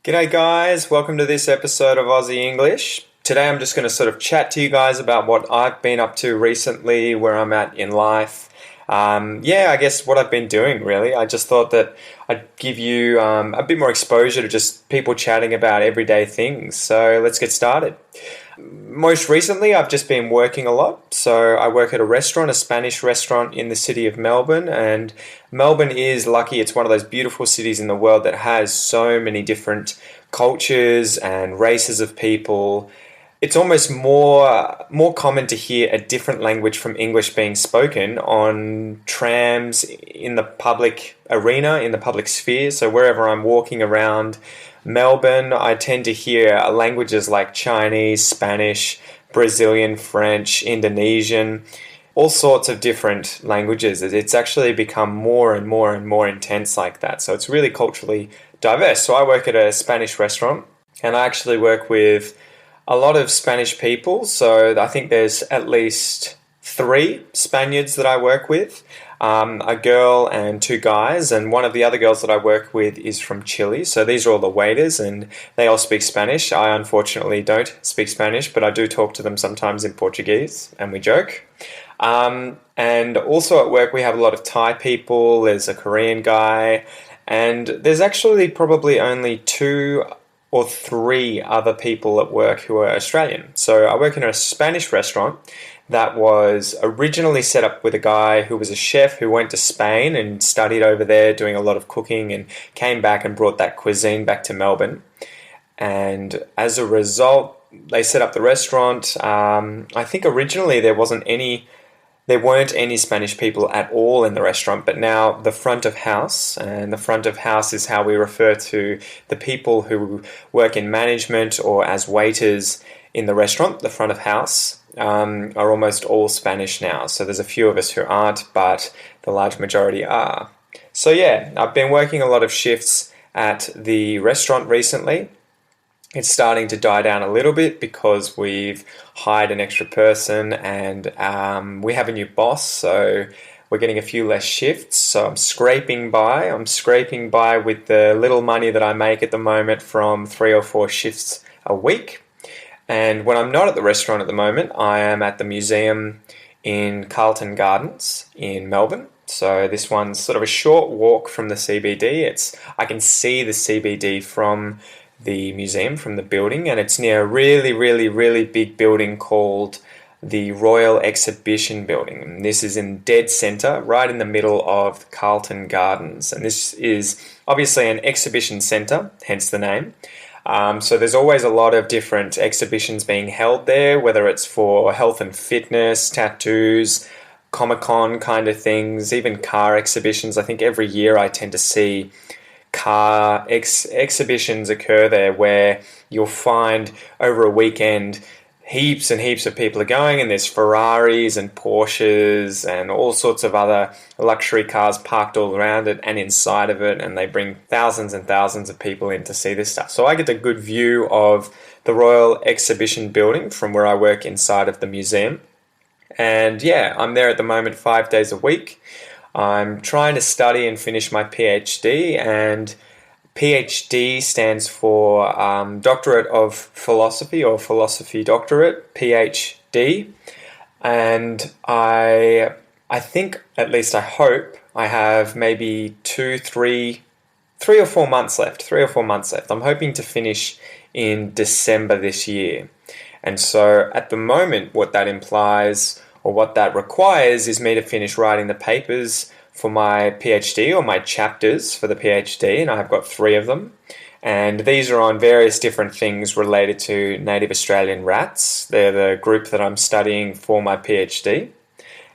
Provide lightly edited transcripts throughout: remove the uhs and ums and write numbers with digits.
G'day guys, welcome to this episode of Aussie English. Today I'm just going to sort of chat to you guys about what I've been up to recently, where I'm at in life. I guess what I've been doing really. I just thought that I'd give you a bit more exposure to just people chatting about everyday things. So let's get started. Most recently, I've just been working a lot. So I work at a restaurant, a Spanish restaurant in the city of Melbourne, and Melbourne is lucky. It's one of those beautiful cities in the world that has so many different cultures and races of people. It's almost more common to hear a different language from English being spoken on trams in the public arena, in the public sphere. So wherever I'm walking around Melbourne, I tend to hear languages like Chinese, Spanish, Brazilian, French, Indonesian, all sorts of different languages. It's actually become more and more and more intense like that. So it's really culturally diverse. So I work at a Spanish restaurant and I actually work with a lot of Spanish people. So I think there's at least 3 Spaniards that I work with. A girl and 2 guys, and one of the other girls that I work with is from Chile. So these are all the waiters, and they all speak Spanish. I unfortunately don't speak Spanish, but I do talk to them sometimes in Portuguese, and we joke. And also at work, we have a lot of Thai people. There's a Korean guy, and there's actually probably only 2 or 3 other people at work who are Australian. So I work in a Spanish restaurant that was originally set up with a guy who was a chef who went to Spain and studied over there doing a lot of cooking and came back and brought that cuisine back to Melbourne. And as a result, they set up the restaurant. I think originally there weren't any Spanish people at all in the restaurant, but now the front of house, and the front of house is how we refer to the people who work in management or as waiters in the restaurant. The front of house are almost all Spanish now. So there's a few of us who aren't, but the large majority are. So yeah, I've been working a lot of shifts at the restaurant recently. It's starting to die down a little bit because we've hired an extra person and we have a new boss, so we're getting a few less shifts. So I'm scraping by. With the little money that I make at the moment from 3 or 4 shifts a week. And when I'm not at the restaurant at the moment, I am at the museum in Carlton Gardens in Melbourne. So this one's sort of a short walk from the CBD. I can see the CBD from the museum, from the building, and it's near a really, really, really big building called the Royal Exhibition Building. And this is in dead centre, right in the middle of Carlton Gardens. And this is obviously an exhibition centre, hence the name. So there's always a lot of different exhibitions being held there, whether it's for health and fitness, tattoos, Comic-Con kind of things, even car exhibitions. I think every year I tend to see car exhibitions occur there where you'll find over a weekend heaps and heaps of people are going, and there's Ferraris and Porsches and all sorts of other luxury cars parked all around it and inside of it, and they bring thousands and thousands of people in to see this stuff. So I get a good view of the Royal Exhibition Building from where I work inside of the museum. And yeah, I'm there at the moment 5 days a week. I'm trying to study and finish my PhD, and PhD stands for Doctorate of Philosophy, or Philosophy Doctorate, PhD. And I think, at least I hope, I have maybe 3 or 4 months left. I'm hoping to finish in December this year. And so at the moment, what that implies, or what that requires, is me to finish writing the papers for my PhD, or my chapters for the PhD, and I've got 3 of them. And these are on various different things related to native Australian rats. They're the group that I'm studying for my PhD.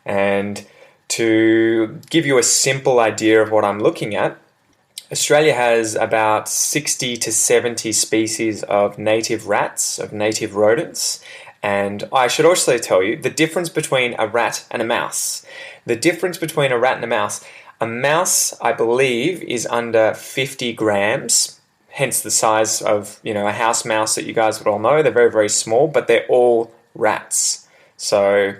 And to give you a simple idea of what I'm looking at, Australia has about 60 to 70 species of native rats, of native rodents. And I should also tell you the difference between a rat and a mouse. The difference between a rat and a mouse, I believe, is under 50 grams, hence the size of, a house mouse that you guys would all know. They're very, very small, but they're all rats. So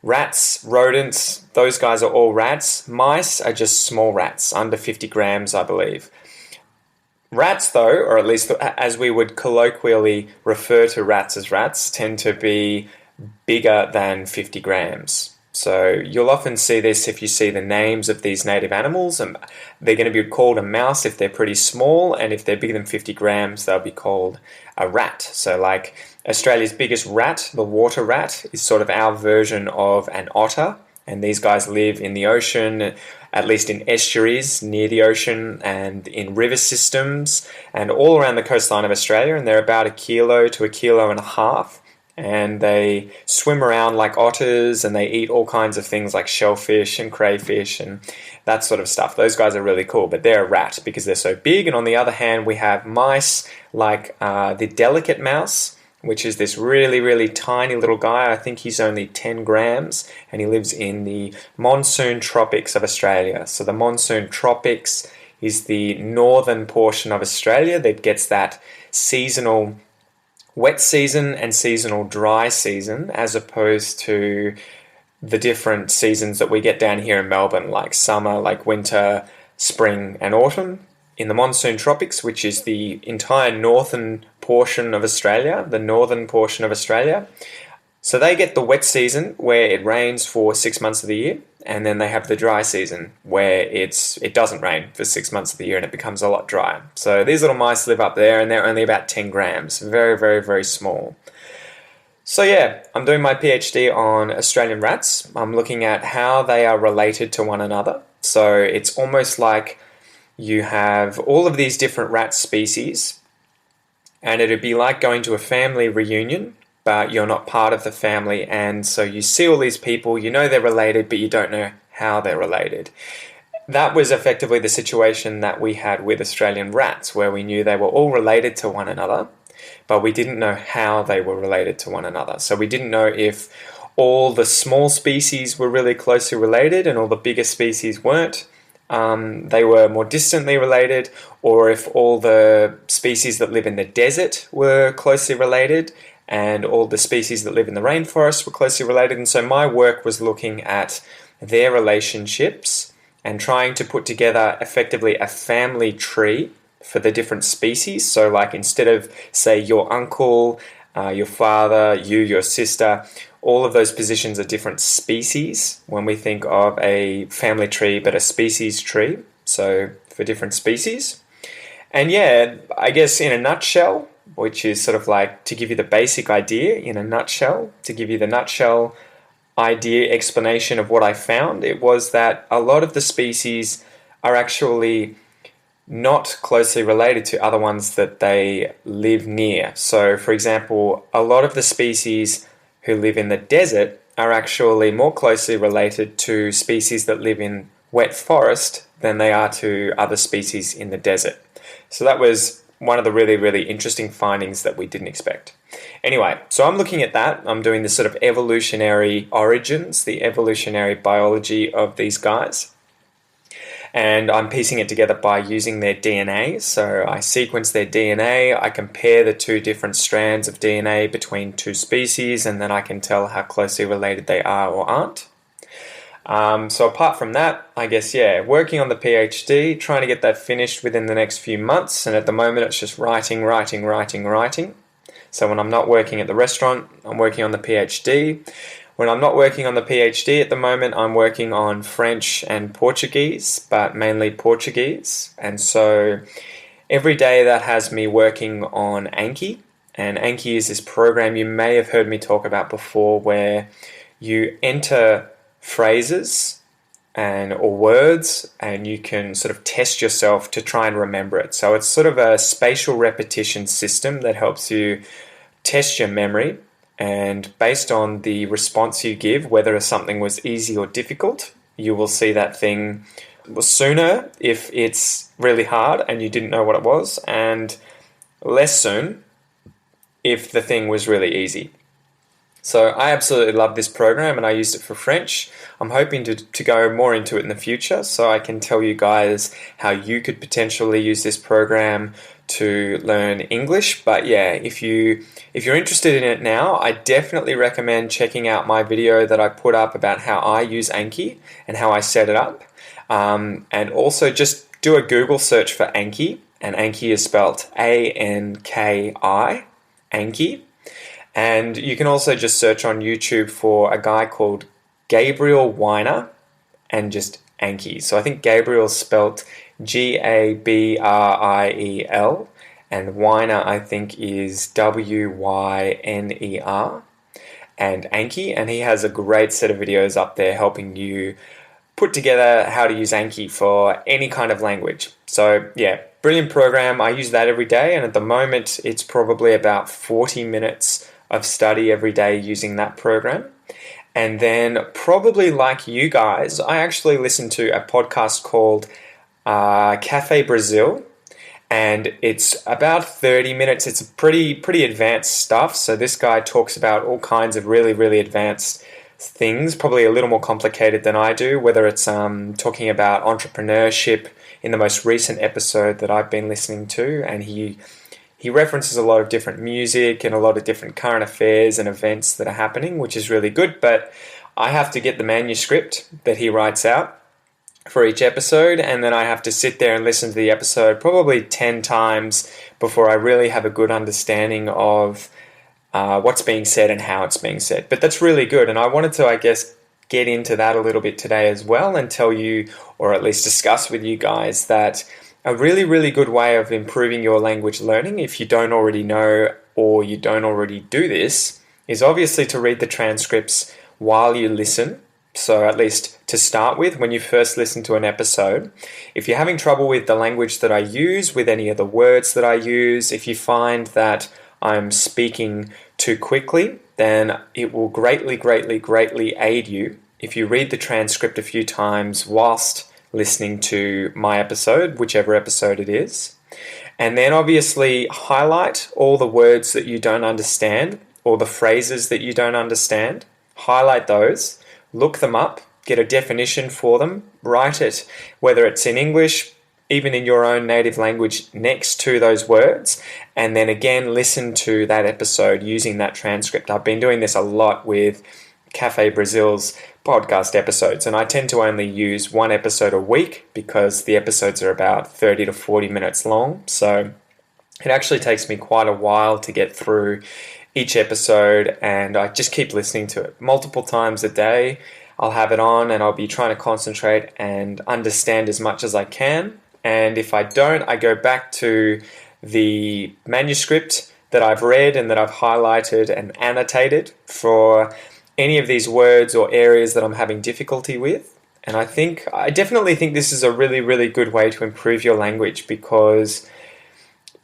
rats, rodents, those guys are all rats. Mice are just small rats, under 50 grams, I believe. Rats, though, or at least as we would colloquially refer to rats as rats, tend to be bigger than 50 grams. So you'll often see this if you see the names of these native animals, and they're going to be called a mouse if they're pretty small, and if they're bigger than 50 grams, they'll be called a rat. So like Australia's biggest rat, the water rat, is sort of our version of an otter, and these guys live in the ocean, at least in estuaries near the ocean and in river systems and all around the coastline of Australia, and they're about 1 to 1.5 kilos, and they swim around like otters, and they eat all kinds of things like shellfish and crayfish and that sort of stuff. Those guys are really cool, but they're a rat because they're so big. And on the other hand, we have mice like the delicate mouse, which is this really, really tiny little guy. I think he's only 10 grams, and he lives in the monsoon tropics of Australia. So the monsoon tropics is the northern portion of Australia that gets that seasonal wet season and seasonal dry season, as opposed to the different seasons that we get down here in Melbourne, like summer, like winter, spring and autumn. In the monsoon tropics, which is the entire northern portion of Australia, so they get the wet season where it rains for 6 months of the year, and then they have the dry season where it doesn't rain for 6 months of the year and it becomes a lot drier. So these little mice live up there, and they're only about 10 grams, very, very, very small. So yeah, I'm doing my PhD on Australian rats. I'm looking at how they are related to one another. So it's almost like you have all of these different rat species, and it'd be like going to a family reunion, but you're not part of the family, and so you see all these people, you know they're related, but you don't know how they're related. That was effectively the situation that we had with Australian rats, where we knew they were all related to one another, but we didn't know how they were related to one another. So we didn't know if all the small species were really closely related and all the bigger species weren't. They were more distantly related, or if all the species that live in the desert were closely related and all the species that live in the rainforest were closely related. And so my work was looking at their relationships and trying to put together effectively a family tree for the different species. So like instead of, say, your uncle, your father, your sister, all of those positions are different species when we think of a family tree, but a species tree, so for different species. And yeah, I guess in a nutshell, which is sort of like to give you the basic idea in a nutshell, to give you the nutshell idea explanation of what I found, it was that a lot of the species are actually not closely related to other ones that they live near. So for example, a lot of the species who live in the desert are actually more closely related to species that live in wet forest than they are to other species in the desert. So that was one of the really, really interesting findings that we didn't expect. Anyway, so I'm looking at that. I'm doing this sort of evolutionary origins, the evolutionary biology of these guys. And I'm piecing it together by using their DNA. So I sequence their DNA, I compare the two different strands of DNA between two species, and then I can tell how closely related they are or aren't. So apart from that, I guess, yeah, working on the PhD, trying to get that finished within the next few months, and at the moment it's just writing. So when I'm not working at the restaurant, I'm working on the PhD. When I'm not working on the PhD at the moment, I'm working on French and Portuguese, but mainly Portuguese. And so every day that has me working on Anki. And Anki is this program you may have heard me talk about before, where you enter phrases or words, and you can sort of test yourself to try and remember it. So it's sort of a spatial repetition system that helps you test your memory. And based on the response you give, whether something was easy or difficult, you will see that thing sooner if it's really hard and you didn't know what it was, and less soon if the thing was really easy. So I absolutely love this program, and I used it for French. I'm hoping to go more into it in the future, so I can tell you guys how you could potentially use this program to learn English. But yeah, if you're interested in it now, I definitely recommend checking out my video that I put up about how I use Anki and how I set it up. And also just do a Google search for Anki, and Anki is spelt Anki, Anki. And you can also just search on YouTube for a guy called Gabriel Weiner and just Anki. So I think Gabriel's spelt Gabriel, and Weiner I think is Wyner, and Anki, and he has a great set of videos up there helping you put together how to use Anki for any kind of language. So yeah, brilliant program. I use that every day, and at the moment it's probably about 40 minutes of study every day using that program. And then probably like you guys, I actually listen to a podcast called Cafe Brazil, and it's about 30 minutes. It's pretty advanced stuff. So this guy talks about all kinds of really advanced things, probably a little more complicated than I do, whether it's talking about entrepreneurship in the most recent episode that I've been listening to, and he references a lot of different music and a lot of different current affairs and events that are happening, which is really good. But I have to get the manuscript that he writes out for each episode, and then I have to sit there and listen to the episode probably 10 times before I really have a good understanding of what's being said and how it's being said. But that's really good, and I wanted to, I guess, get into that a little bit today as well and tell you, or at least discuss with you guys, that a really good way of improving your language learning, if you don't already know or you don't already do this, is obviously to read the transcripts while you listen. So at least to start with, when you first listen to an episode, if you're having trouble with the language that I use, with any of the words that I use, if you find that I'm speaking too quickly, then it will greatly aid you if you read the transcript a few times whilst listening to my episode, whichever episode it is. And then obviously highlight all the words that you don't understand or the phrases that you don't understand. Highlight those, look them up, get a definition for them, write it, whether it's in English, even in your own native language, next to those words, and then again listen to that episode using that transcript. I've been doing this a lot with Cafe Brazil's podcast episodes, and I tend to only use one episode a week because the episodes are about 30 to 40 minutes long, so it actually takes me quite a while to get through each episode, and I just keep listening to it multiple times a day. I'll have it on and I'll be trying to concentrate and understand as much as I can. And if I don't, I go back to the manuscript that I've read and that I've highlighted and annotated for any of these words or areas that I'm having difficulty with. And I definitely think this is a really good way to improve your language, because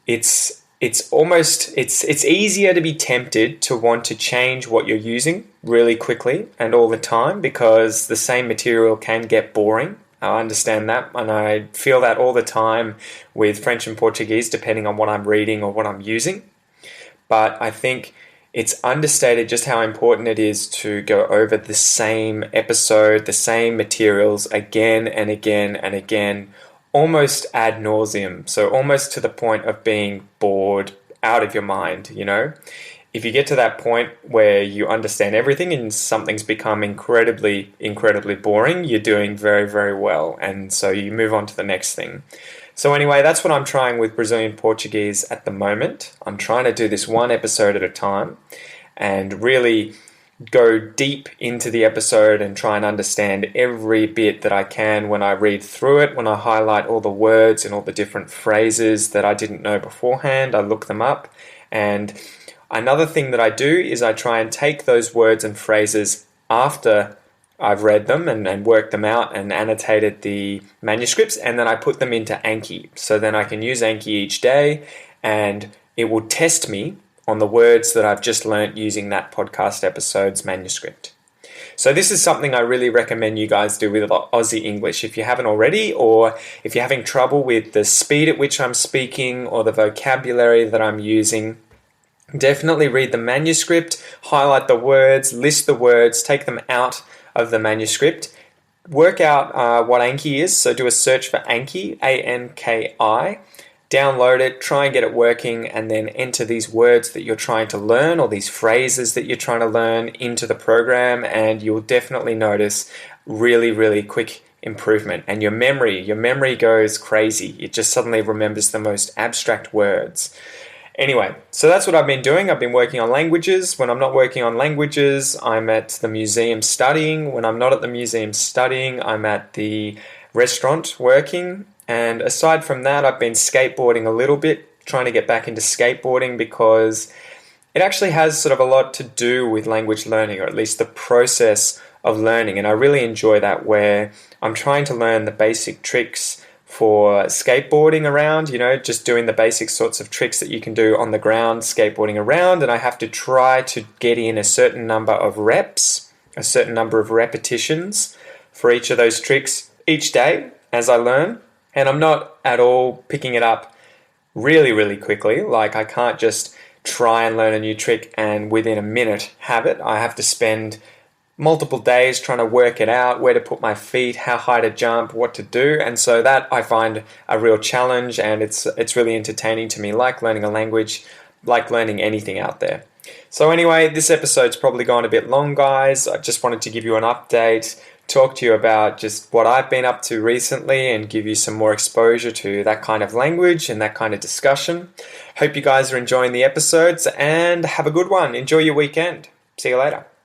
it's easier to be tempted to want to change what you're using really quickly and all the time, because the same material can get boring. I understand that, and I feel that all the time with French and Portuguese, depending on what I'm reading or what I'm using. But I think it's understated just how important it is to go over the same episode, the same materials again and again and again, almost ad nauseum. So almost to the point of being bored out of your mind, you know? If you get to that point where you understand everything and something's become incredibly boring, you're doing very well. And so you move on to the next thing. So anyway, that's what I'm trying with Brazilian Portuguese at the moment. I'm trying to do this one episode at a time and really go deep into the episode and try and understand every bit that I can when I read through it, when I highlight all the words and all the different phrases that I didn't know beforehand. I look them up. And another thing that I do is I try and take those words and phrases after I've read them and worked them out and annotated the manuscripts, and then I put them into Anki. So then I can use Anki each day, and it will test me on the words that I've just learnt using that podcast episode's manuscript. So this is something I really recommend you guys do with Aussie English if you haven't already, or if you're having trouble with the speed at which I'm speaking or the vocabulary that I'm using. Definitely read the manuscript, highlight the words, list the words, take them out of the manuscript, work out what Anki is. So do a search for Anki, Anki, download it, try and get it working, and then enter these words that you're trying to learn or these phrases that you're trying to learn into the program, and you'll definitely notice really quick improvement. And your memory goes crazy. It just suddenly remembers the most abstract words. Anyway, so that's what I've been doing. I've been working on languages. When I'm not working on languages, I'm at the museum studying. When I'm not at the museum studying, I'm at the restaurant working. And aside from that, I've been skateboarding a little bit, trying to get back into skateboarding because it actually has sort of a lot to do with language learning, or at least the process of learning. And I really enjoy that, where I'm trying to learn the basic tricks for skateboarding around, just doing the basic sorts of tricks that you can do on the ground, skateboarding around, and I have to try to get in a certain number of reps, a certain number of repetitions for each of those tricks each day as I learn. And I'm not at all picking it up really, really quickly. Like, I can't just try and learn a new trick and within a minute have it. I have to spend multiple days trying to work it out, where to put my feet, how high to jump, what to do. And so that I find a real challenge, and it's really entertaining to me, like learning a language, like learning anything out there. So anyway, this episode's probably gone a bit long, guys. I just wanted to give you an update, talk to you about just what I've been up to recently, and give you some more exposure to that kind of language and that kind of discussion. Hope you guys are enjoying the episodes, and have a good one. Enjoy your weekend. See you later.